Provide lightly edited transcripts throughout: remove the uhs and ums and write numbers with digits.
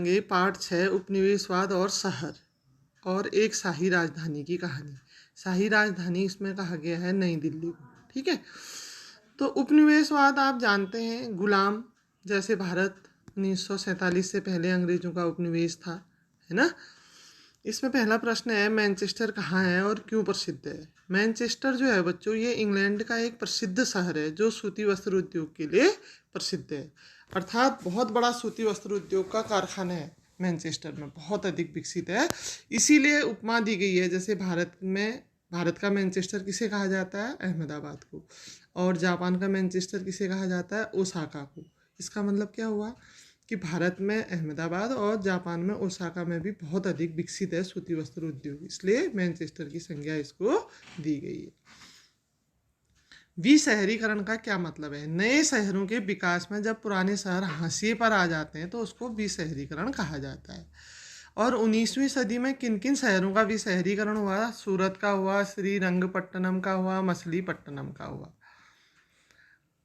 ये पार्ट 6 उपनिवेशवाद और शहर और एक शाही राजधानी की कहानी। शाही राजधानी इसमें कहा गया है नई दिल्ली को। ठीक है, तो उपनिवेशवाद आप जानते हैं, गुलाम जैसे भारत 1947 से पहले अंग्रेजों का उपनिवेश था, है ना। इसमें पहला प्रश्न है, मैनचेस्टर कहाँ है और क्यों प्रसिद्ध है। मैनचेस्टर जो है बच्चों, ये इंग्लैंड का एक प्रसिद्ध शहर है जो सूती वस्त्र उद्योग के लिए प्रसिद्ध है। अर्थात बहुत बड़ा सूती वस्त्र उद्योग का कारखाना है मैनचेस्टर में, बहुत अधिक विकसित है। इसीलिए उपमा दी गई है, जैसे भारत का मैनचेस्टर किसे कहा जाता है, अहमदाबाद को, और जापान का मैनचेस्टर किसे कहा जाता है, ओसाका को। इसका मतलब क्या हुआ कि भारत में अहमदाबाद और जापान में ओसाका में भी बहुत अधिक विकसित है सूती वस्त्र उद्योग, इसलिए मैनचेस्टर की संज्ञा इसको दी गई है। विशहरीकरण का क्या मतलब है। नए शहरों के विकास में जब पुराने शहर हाशिए पर आ जाते हैं तो उसको विशहरीकरण कहा जाता है। और 19वीं सदी में किन किन शहरों का विशहरीकरण हुआ। सूरत का हुआ, श्रीरंगपट्टनम का हुआ, मछलीपट्टनम का हुआ।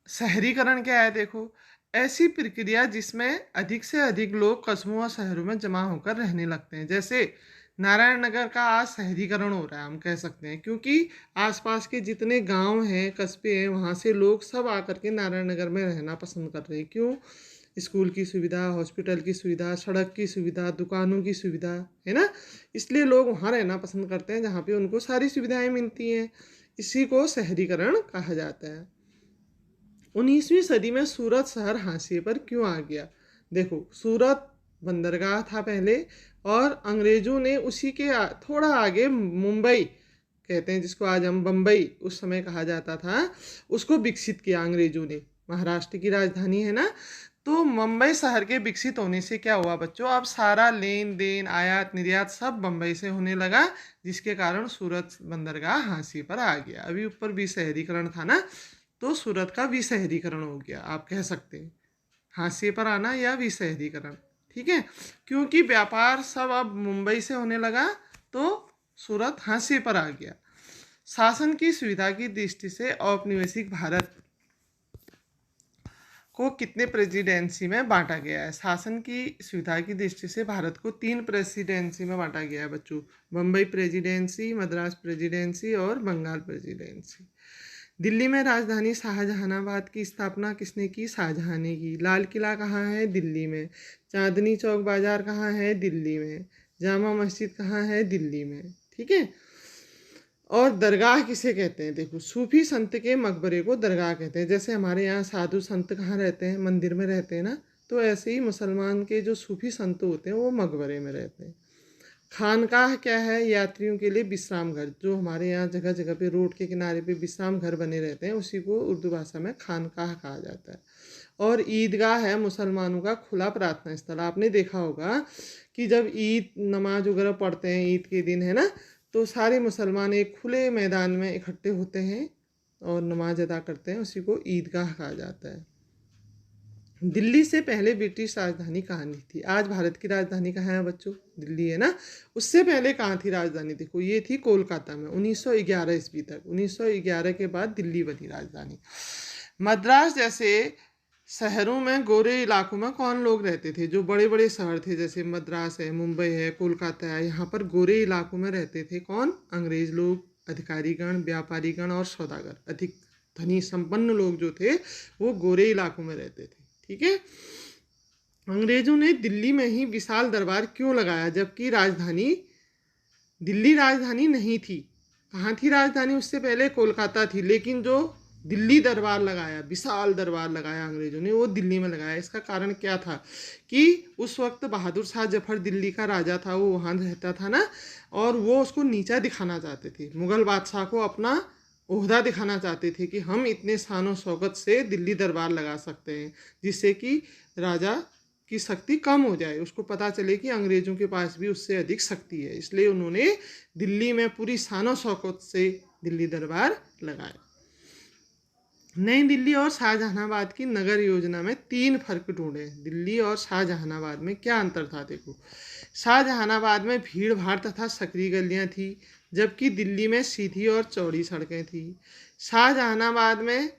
शहरीकरण क्या है, देखो, ऐसी प्रक्रिया जिसमें अधिक से अधिक लोग कस्बों और शहरों में जमा होकर रहने लगते हैं। जैसे नारायण नगर का आज शहरीकरण हो रहा है, हम कह सकते हैं, क्योंकि आसपास के जितने गांव हैं, कस्बे हैं, वहाँ से लोग सब आकर के नारायण नगर में रहना पसंद कर रहे हैं। क्यों? स्कूल की सुविधा, हॉस्पिटल की सुविधा, सड़क की सुविधा, दुकानों की सुविधा, है ना। इसलिए लोग वहाँ रहना पसंद करते हैं जहाँ पे उनको सारी सुविधाएं मिलती हैं। इसी को शहरीकरण कहा जाता है। 19वीं सदी में सूरत शहर हाशिए पर क्यों आ गया। देखो, सूरत बंदरगाह था पहले, और अंग्रेजों ने उसी के थोड़ा आगे मुंबई कहते हैं, जिसको आज हम बम्बई उस समय कहा जाता था, उसको विकसित किया अंग्रेजों ने। महाराष्ट्र की राजधानी है ना, तो मुंबई शहर के विकसित होने से क्या हुआ बच्चों, अब सारा लेन देन, आयात निर्यात सब बम्बई से होने लगा, जिसके कारण सूरत बंदरगाह हाशिए पर आ गया। अभी ऊपर भी शहरीकरण था ना, तो सूरत का विशहरीकरण हो गया, आप कह सकते हैं, हाशिए पर आना या विशहरीकरण। ठीक है, क्योंकि व्यापार सब अब मुंबई से होने लगा तो सूरत हाशिए पर आ गया। शासन की सुविधा की दृष्टि से औपनिवेशिक भारत को कितने प्रेसिडेंसी में बांटा गया है। शासन की सुविधा की दृष्टि से भारत को 3 प्रेसिडेंसी में बांटा गया है बच्चों। बम्बई प्रेसिडेंसी, मद्रास प्रेसिडेंसी और बंगाल प्रेसिडेंसी। दिल्ली में राजधानी शाहजहानाबाद की स्थापना किसने की, शाहजहां ने की। लाल किला कहाँ है, दिल्ली में। चांदनी चौक बाजार कहाँ है, दिल्ली में। जामा मस्जिद कहाँ है, दिल्ली में। ठीक है, और दरगाह किसे कहते हैं, देखो, सूफी संत के मकबरे को दरगाह कहते हैं। जैसे हमारे यहाँ साधु संत कहाँ रहते हैं, मंदिर में रहते हैं ना, तो ऐसे ही मुसलमान के जो सूफी संत होते हैं वो मकबरे में रहते हैं। खानकाह क्या है, यात्रियों के लिए विश्राम घर। जो हमारे यहाँ जगह जगह पे रोड के किनारे पे विश्राम घर बने रहते हैं, उसी को उर्दू भाषा में खानकाह कहा जाता है। और ईदगाह है मुसलमानों का खुला प्रार्थना स्थल। आपने देखा होगा कि जब ईद नमाज वगैरह पढ़ते हैं ईद के दिन, है ना, तो सारे मुसलमान एक खुले मैदान में इकट्ठे होते हैं और नमाज अदा करते हैं, उसी को ईदगाह कहा जाता है। दिल्ली से पहले ब्रिटिश राजधानी कहाँ थी। आज भारत की राजधानी कहाँ है बच्चों, दिल्ली है ना। उससे पहले कहाँ थी राजधानी, देखो, ये थी कोलकाता में 1911 ईस्वी तक। 1911 के बाद दिल्ली बनी राजधानी। मद्रास जैसे शहरों में गोरे इलाकों में कौन लोग रहते थे, जो बड़े बड़े शहर थे, जैसे मद्रास है, मुंबई है, कोलकाता है, यहाँ पर गोरे इलाकों में रहते थे कौन, अंग्रेज लोग, अधिकारीगण, व्यापारीगण और सौदागर। अधिक धनी संपन्न लोग जो थे वो गोरे इलाकों में रहते थे। ठीक है, अंग्रेजों ने दिल्ली में ही विशाल दरबार क्यों लगाया, जबकि दिल्ली राजधानी नहीं थी। कहाँ थी राजधानी, उससे पहले कोलकाता थी, लेकिन जो दिल्ली दरबार लगाया, विशाल दरबार लगाया अंग्रेजों ने, वो दिल्ली में लगाया। इसका कारण क्या था कि उस वक्त बहादुर शाह जफर दिल्ली का राजा था, वो वहाँ रहता था ना, और वो उसको नीचा दिखाना चाहते थे। मुगल बादशाह को अपना ओहदा दिखाना चाहते थे कि हम इतने शान और शौकत से दिल्ली दरबार लगा सकते हैं, जिससे कि राजा की शक्ति कम हो जाए, उसको पता चले कि अंग्रेजों के पास भी उससे अधिक शक्ति है। इसलिए उन्होंने दिल्ली में पूरी शान और शौकत से दिल्ली दरबार लगाया। नई दिल्ली और शाहजहानाबाद की नगर योजना में 3 फर्क ढूंढे। दिल्ली और शाहजहानाबाद में क्या अंतर था, देखो, शाहजहानाबाद में भीड़ भाड़ तथा सकरी गलियां थी, जबकि दिल्ली में सीधी और चौड़ी सड़कें थी। शाहजहानाबाद में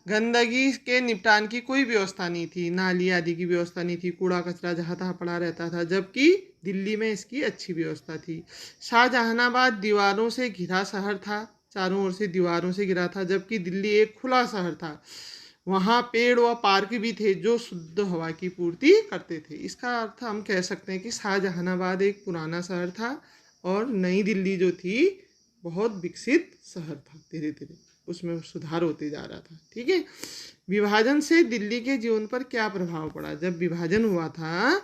गंदगी के निपटान की कोई व्यवस्था नहीं थी, नाली आदि की व्यवस्था नहीं थी, कूड़ा कचरा जहाँ तहाँ पड़ा रहता था, जबकि दिल्ली में इसकी अच्छी व्यवस्था थी। शाहजहानाबाद दीवारों से घिरा शहर था, चारों ओर से दीवारों से घिरा था, जबकि दिल्ली एक खुला शहर था। वहाँ पेड़ व पार्क भी थे जो शुद्ध हवा की पूर्ति करते थे। इसका अर्थ हम कह सकते हैं कि शाहजहानाबाद एक पुराना शहर था और नई दिल्ली जो थी बहुत विकसित शहर था। धीरे धीरे उसमें सुधार होते जा रहा था। ठीक है। विभाजन से दिल्ली के जीवन पर क्या प्रभाव पड़ा? जब विभाजन हुआ था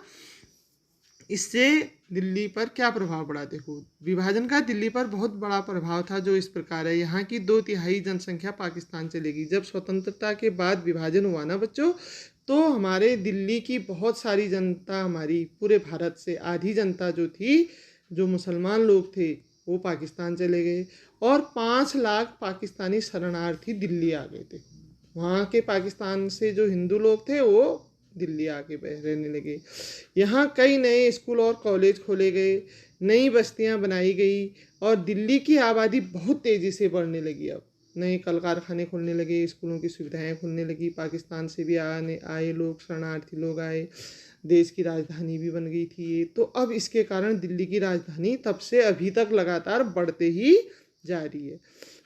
इससे दिल्ली पर क्या प्रभाव पड़ा? देखो, विभाजन का दिल्ली पर बहुत बड़ा प्रभाव था, जो इस प्रकार है। यहाँ की 2/3 जनसंख्या पाकिस्तान चली गई। जब स्वतंत्रता के बाद विभाजन हुआ ना बच्चों, तो हमारे दिल्ली की बहुत सारी जनता, हमारी पूरे भारत से आधी जनता जो थी, जो मुसलमान लोग थे, वो पाकिस्तान चले गए और 5 लाख पाकिस्तानी शरणार्थी दिल्ली आ गए थे। वहाँ के पाकिस्तान से जो हिंदू लोग थे वो दिल्ली आके रहने लगे। यहाँ कई नए स्कूल और कॉलेज खोले गए, नई बस्तियाँ बनाई गई और दिल्ली की आबादी बहुत तेज़ी से बढ़ने लगी। अब नए कल कारखाने खुलने लगे, स्कूलों की सुविधाएं खुलने लगी, पाकिस्तान से भी आए लोग, शरणार्थी लोग आए, देश की राजधानी भी बन गई थी ये। तो अब इसके कारण दिल्ली की राजधानी तब से अभी तक लगातार बढ़ते ही जा रही है।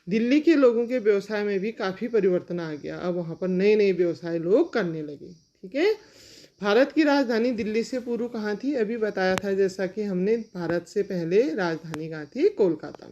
दिल्ली के लोगों के व्यवसाय में भी काफ़ी परिवर्तन आ गया। अब वहाँ पर नए नए व्यवसाय लोग करने लगे। ठीक है। भारत की राजधानी दिल्ली से पूर्व कहाँ थी? अभी बताया था जैसा कि हमने, भारत से पहले राजधानी कहाँ थी? कोलकाता में।